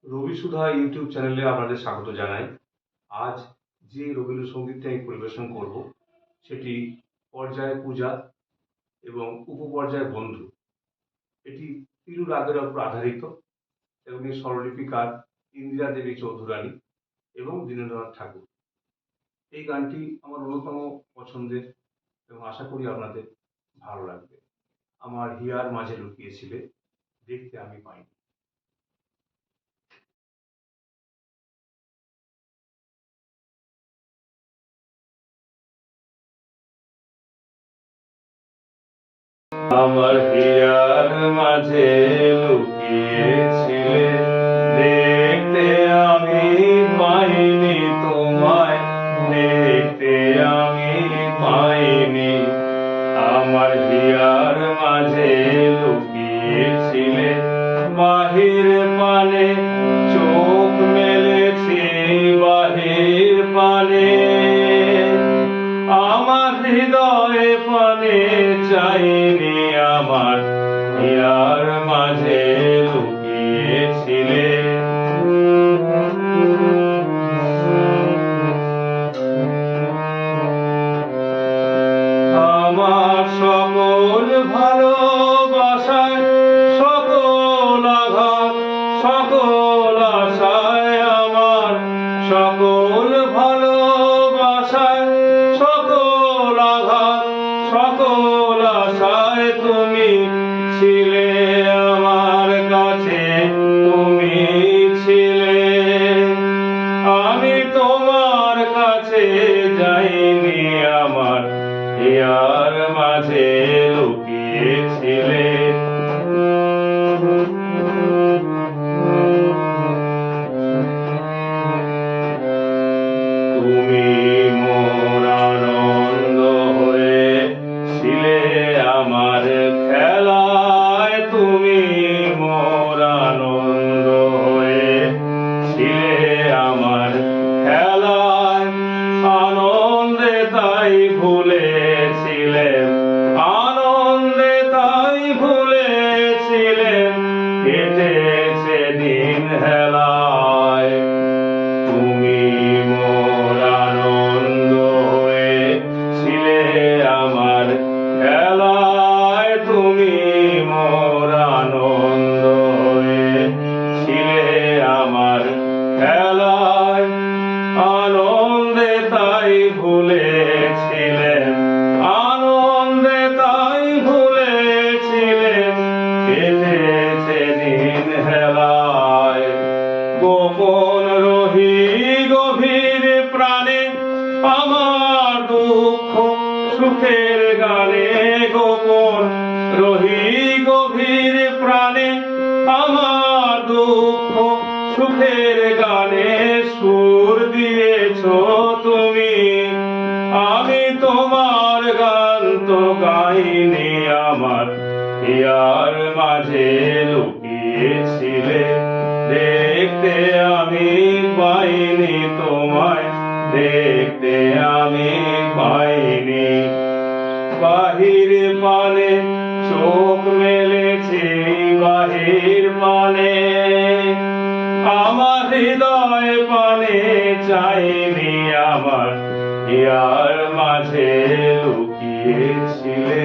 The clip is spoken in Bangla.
রবি সুধা ইউটিউব চ্যানেলে আপনাদের স্বাগত জানাই। আজ যে রবীন্দ্রসঙ্গীতটি আমি পরিবেশন করব সেটি পর্যায় পূজা এবং উপপর্যায় বন্ধু। এটি তিরু রাগের উপর আধারিত এবং এর স্বরলিপিকার ইন্দিরা দেবী চৌধুরানী এবং দীনেন্দ্রনাথ ঠাকুর। এই গানটি আমার অন্যতম পছন্দের এবং আশা করি আপনাদের ভালো লাগবে। আমার হিয়ার মাঝে লুকিয়েছিলে, দেখতে আমি পাইনি। আমার হিয়ার মাঝে লুকিয়েছিলে, দেখতে আমি পাইনি তোমায়, দেখতে আমি পাইনি। আমার হিয়ার মাঝে লুকিয়েছিলে, বাহির পানে চোখ মেলেছি, বাহির পানে আমার হৃদয়ে পানে চাইনি। আমার হিয়ার মাঝে লুকিয়েছিলে। আমার সকল ভালোবাসায়, সকল আঘাত, সকল আশায়, আমার সকল ভালোবাসায়, সকল আঘাত, সকল আশায় তুমি ছিলে আমার কাছে, তুমি ছিলে। আমি তোমার কাছে যাইনি, আমার হিয়ার মাঝে লুকিয়েছিলে। তুমি মোর আনন্দ হয়ে ছিলে আমার খেলায়, তুমি মোর আনন্দ হয়ে ছিলে আমার খেলায়। আনন্দে তাই ভুলেছিলেন, আনন্দে তাই ভুলেছিলেন, কেটেছে দিন হেলায়। তুমি মোর আনন্দ হয়ে ছিলে আমার খেলায়, তুমি মোর আনন্দ হয়ে ছিলে আমার খেলায়। আনন্দে তাই ভুলেছিলেন, আনন্দে তাই ভুলেছিলেন, কেটেছে দিন হেলায়। গোপন রহি গভীর প্রাণে আমার দুঃখ সুখের গানে, গোপন রহি গভীর প্রাণে আমার দুঃখ সুখের গানে সুর দিয়েছ তুমি। আমি তোমার গান তো গাইনি, আমার হিয়ার মাঝে লুকিয়েছিলে, দেখতে আমি পাইনি তোমায়, দেখতে আমি পাইনি। বাহির পানে চোখ মেলেছি, বাহির পানে আমার হৃদয় পানে চাইনি। আমার হিয়ার মাঝে লুকিয়েছিলে।